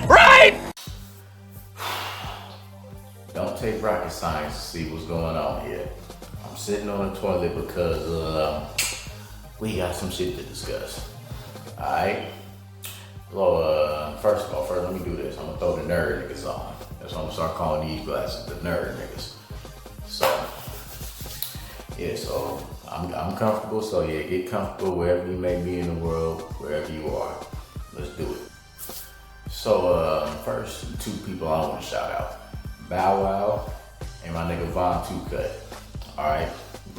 right? Don't take rocket science to see what's going on here. I'm sitting on the toilet because we got some shit to discuss. Alright? So, first let me do this. I'm gonna throw the nerd niggas on. That's what I'm gonna start calling these glasses, the nerd niggas. So, yeah, so I'm comfortable, so yeah, get comfortable wherever you may be in the world, wherever you are. Let's do it. So, first, two people I want to shout out. Bow Wow and my nigga Von Two Cut. Alright?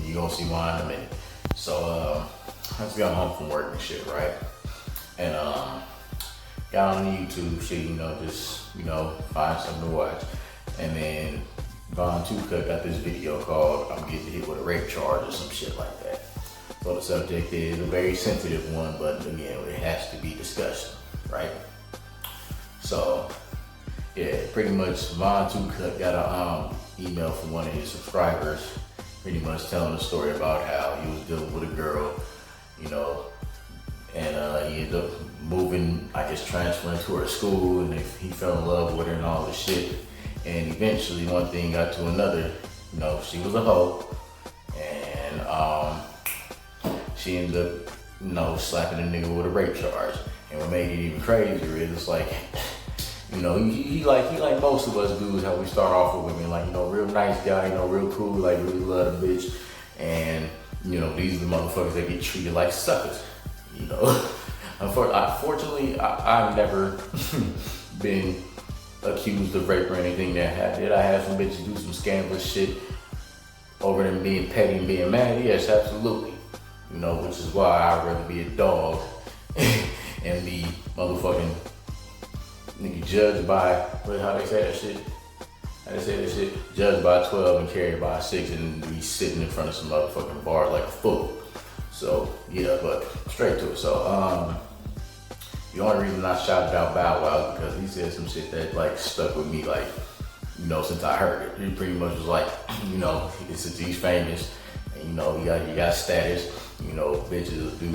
You gonna see why in a minute. So, I just got home from work and shit, right? And, got on the YouTube shit, just, find something to watch. And then Von Two Cut got this video called I'm Getting Hit with a Rape Charge or some shit like that. So the subject is a very sensitive one, but again, it has to be discussed, right? So, yeah, pretty much Von Two Cut got a email from one of his subscribers, pretty much telling the story about how he was dealing with a girl, and he ended up moving, transferring to her school, and he fell in love with her and all this shit. And eventually one thing got to another, she was a hoe, and she ended up, slapping a nigga with a rape charge. And what made it even crazier is it's like, he like most of us dudes, how we start off with women, like, real nice guy, real cool, like really love the bitch. And, these are the motherfuckers that get treated like suckers, Unfortunately, I've never been accused of rape or anything that did I have some bitches do some scandalous shit over them being petty and being mad? Yes, absolutely. Which is why I'd rather be a dog and be motherfucking nigga judged by, how they say that shit? Judged by 12 and carried by 6 and be sitting in front of some motherfucking bar like a fool. So, yeah, but straight to it. So, the only reason I shouted out Bow Wow is because he said some shit that stuck with me, since I heard it. He pretty much was like, since he's famous, and he got status, bitches will do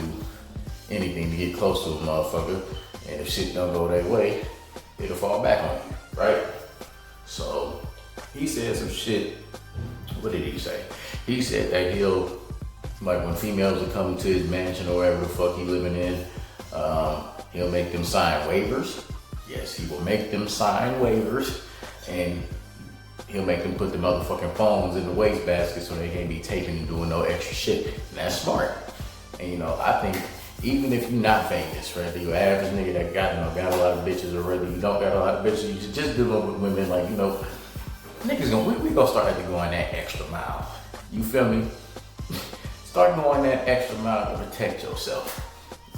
anything to get close to a motherfucker, and if shit don't go their way, it'll fall back on you, right? So, he said some shit. What did he say? He said that he'll, when females are coming to his mansion or wherever the fuck he living in, he'll make them sign waivers. Yes, he will make them sign waivers, and he'll make them put the motherfucking phones in the wastebasket so they can't be taking and doing no extra shit. And that's smart. And I think even if you're not famous, whether you're an average nigga that got a lot of bitches, or whether you don't got a lot of bitches, you should just dealing with women niggas we gonna start having to go on that extra mile. You feel me? Start going that extra mile to protect yourself.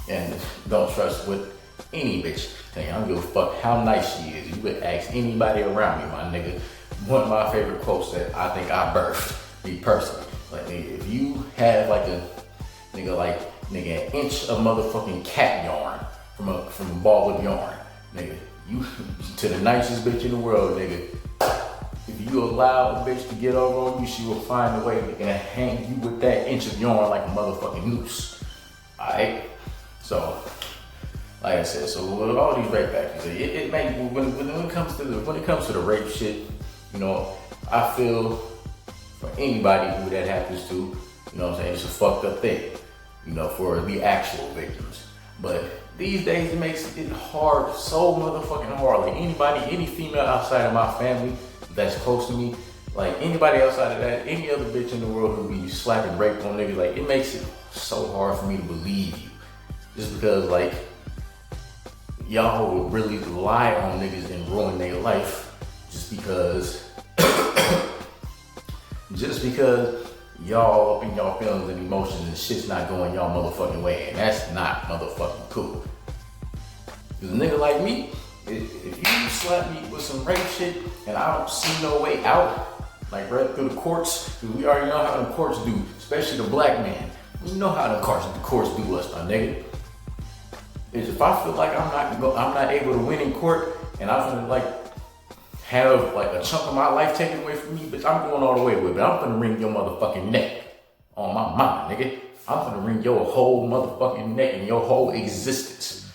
And don't trust with any bitch. I don't give a fuck how nice she is. You would ask anybody around me, my nigga. One of my favorite quotes that I think I birthed, me personally. Like, nigga, if you have an inch of motherfucking cat yarn from a ball of yarn, nigga, you to the nicest bitch in the world, nigga. If you allow a bitch to get over on you, she will find a way to hang you with that inch of yarn like a motherfucking noose. Alright? So, like I said, so with all these rape actors, it makes when it comes to the rape shit, I feel for anybody who that happens to, it's a fucked up thing, for the actual victims. But these days it makes it hard, so motherfucking hard. Like any female outside of my family that's close to me, like anybody outside of that, any other bitch in the world who be slapping rape on niggas, it makes it so hard for me to believe you. Just because y'all will really lie on niggas and ruin their life just because y'all up in y'all feelings and emotions and shit's not going y'all motherfucking way, and that's not motherfucking cool. Cause a nigga like me, if you slap me with some rape shit and I don't see no way out, right through the courts, cause we already know how the courts do, especially the black man. We know how the courts do us, my nigga. Is if I feel like I'm not able to win in court, and I'm gonna have a chunk of my life taken away from me, bitch, I'm going all the way with it. I'm gonna wring your motherfucking neck on my mama, nigga. I'm gonna wring your whole motherfucking neck and your whole existence.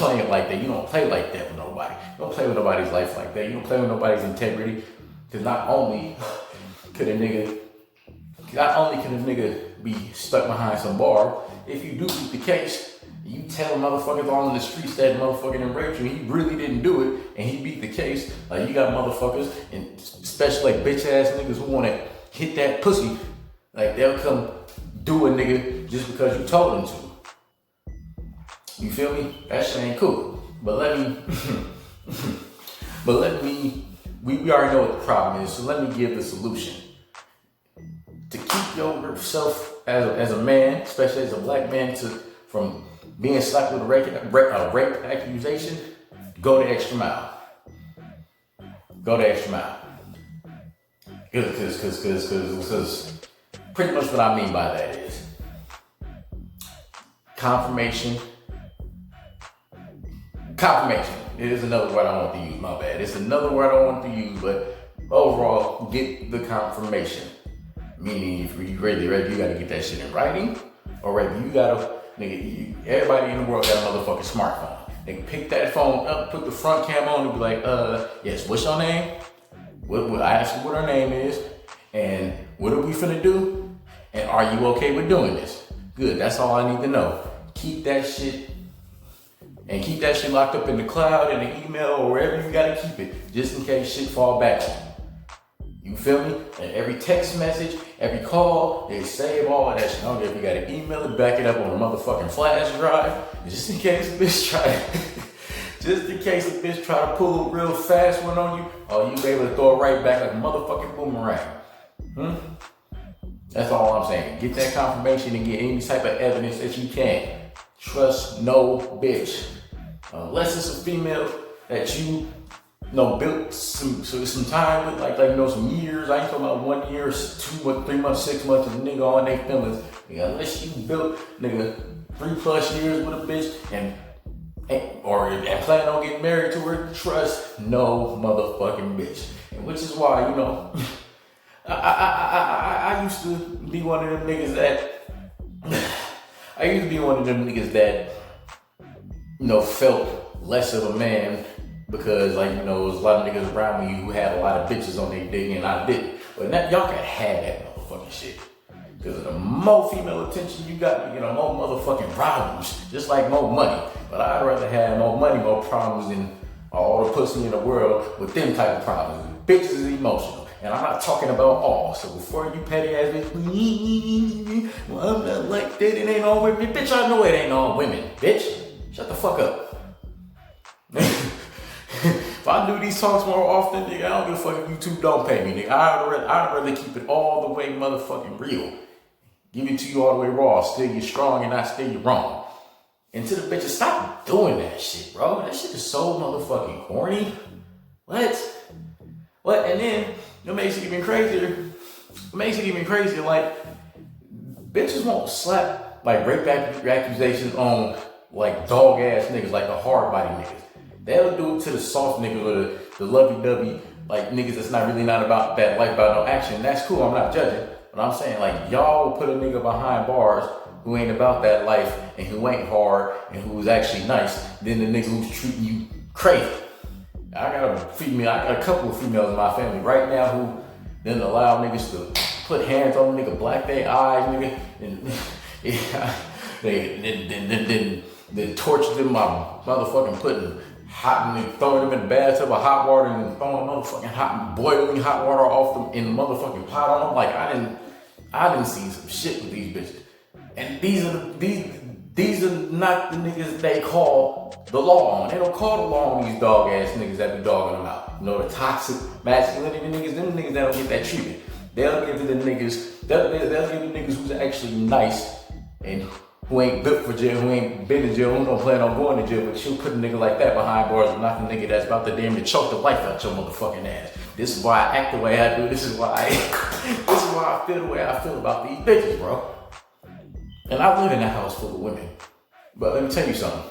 playing like that. You don't play like that with nobody. You don't play with nobody's life like that. You don't play with nobody's integrity. Because not only could a nigga be stuck behind some bar, if you do beat the case, you tell motherfuckers all in the streets that motherfucking raped you, he really didn't do it, and he beat the case. Like, you got motherfuckers, and especially like bitch ass niggas who wanna hit that pussy, like they'll come do a nigga just because you told them to. You feel me? That shit ain't cool. But we already know what the problem is, so let me give the solution. To keep yourself as a man, especially as a black man, from being slapped with a rape accusation, go the extra mile. Go the extra mile. Because pretty much what I mean by that is confirmation. It is another word I want to use, my bad. It's another word I want to use, but overall, get the confirmation. Meaning, if you ready, you gotta get that shit in writing, or whether you gotta, everybody in the world got a motherfucking smartphone. They can pick that phone up, put the front cam on, and be like, yes, what's your name? I asked you what her name is, and what are we finna do? And are you okay with doing this? Good, that's all I need to know. Keep that shit locked up in the cloud, in the email, or wherever you gotta keep it, just in case shit fall back on you. You feel me? And every text message, every call, they save all of that shit. I don't care if you gotta email it, back it up on a motherfucking flash drive, just in case a bitch try to pull a real fast one on you, or you be able to throw it right back like a motherfucking boomerang. That's all I'm saying. Get that confirmation and get any type of evidence that you can. Trust no bitch. Unless it's a female that you built some time with, like some years. I ain't talking about 1 year, 2 months, 3 months, 6 months, and the nigga on their feelings. Unless you built 3+ years with a bitch and plan on getting married to her, trust no motherfucking bitch. And which is why, I used to be one of them niggas that felt less of a man because, there was a lot of niggas around me who had a lot of bitches on their dick and I didn't. But now y'all can have that motherfucking shit. Because the more female attention you got, more motherfucking problems. Just like more money. But I'd rather have more money, more problems than all the pussy in the world with them type of problems. Bitches is emotional. And I'm not talking about all. So before you petty ass bitch, well, I'm not like that, it ain't all women. Bitch, I know it ain't all women. Bitch, shut the fuck up. If I do these talks more often, nigga, I don't give a fuck if YouTube don't pay me, nigga. I'd rather keep it all the way motherfucking real. Give it to you all the way raw. Still you strong and not still you wrong. And to the bitches, stop doing that shit, bro. That shit is so motherfucking corny. What? And then, it makes it even crazier. Like, bitches won't slap, rape accusations on, dog ass niggas, like the hard body niggas. They'll do it to the soft niggas or the lovey-dovey, niggas that's not about that life, about no action. That's cool, I'm not judging. But I'm saying, y'all will put a nigga behind bars who ain't about that life and who ain't hard and who's actually nice than the nigga who's treating you crazy. I got a couple of females in my family right now who didn't allow niggas to put hands on the nigga, black their eyes, nigga, and they torture them by motherfucking putting hot and throwing them in the bathtub of hot water and throwing motherfucking boiling hot water off them in the motherfucking pot on them. I didn't see some shit with these bitches. And these are not the niggas they call the law on. They don't call the law on these dog ass niggas that be dogging them out. The toxic masculinity niggas, them niggas that don't get that treatment. They'll give the niggas who's actually nice and who ain't built for jail, who ain't been in jail, who don't plan on going to jail, but she'll put a nigga like that behind bars and not the nigga that's about to damn to choke the life out your motherfucking ass. This is why I act the way I do. This is why I feel the way I feel about these bitches, bro. And I live in a house full of women. But let me tell you something.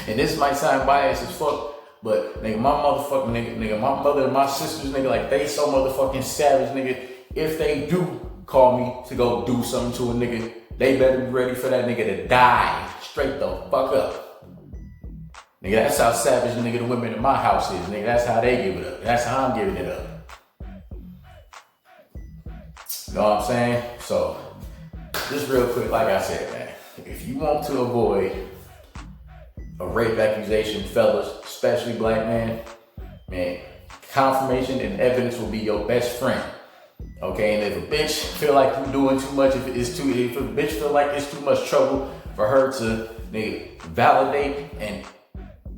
And this might sound biased as fuck, but my mother and my sisters, they so motherfucking savage, nigga. If they do call me to go do something to a nigga, they better be ready for that nigga to die straight the fuck up. Nigga, that's how savage nigga the women in my house is. Nigga, that's how they give it up. That's how I'm giving it up. You know what I'm saying? So, just real quick, like I said, man, if you want to avoid a rape accusation, fellas, especially black man, confirmation and evidence will be your best friend. Okay, and if a bitch feel like you doing too much, if a bitch feel like it's too much trouble for her to validate and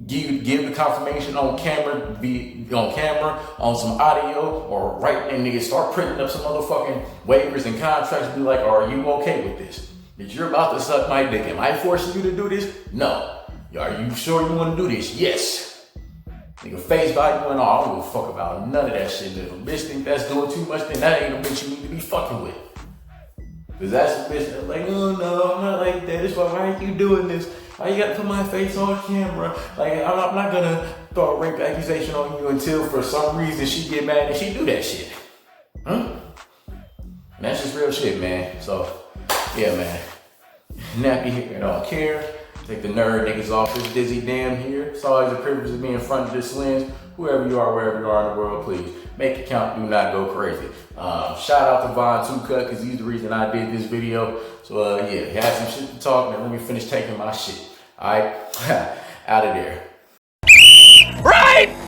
give the confirmation on camera, be on camera, on some audio, or right and start printing up some motherfucking waivers and contracts and be like, are you okay with this? That you're about to suck my dick. Am I forcing you to do this? No. Are you sure you want to do this? Yes. Nigga, face value and all. I don't give a fuck about none of that shit. If a bitch think that's doing too much, then that ain't a bitch you need to be fucking with. Cause that's the bitch that's like, oh no, I'm not like that. It's why are you doing this? Why you gotta put my face on camera? Like, I'm not gonna throw a rape accusation on you until for some reason she get mad and she do that shit. And that's just real shit, man. So, yeah, man. Nappy here, don't care. Take the nerd niggas off this dizzy damn here. It's always a privilege to be in front of this lens. Whoever you are, wherever you are in the world, please make it count. Do not go crazy. Shout out to Von Two Cut because he's the reason I did this video. So yeah, he had some shit to talk. Now let me finish taking my shit. All right, out of there. Right.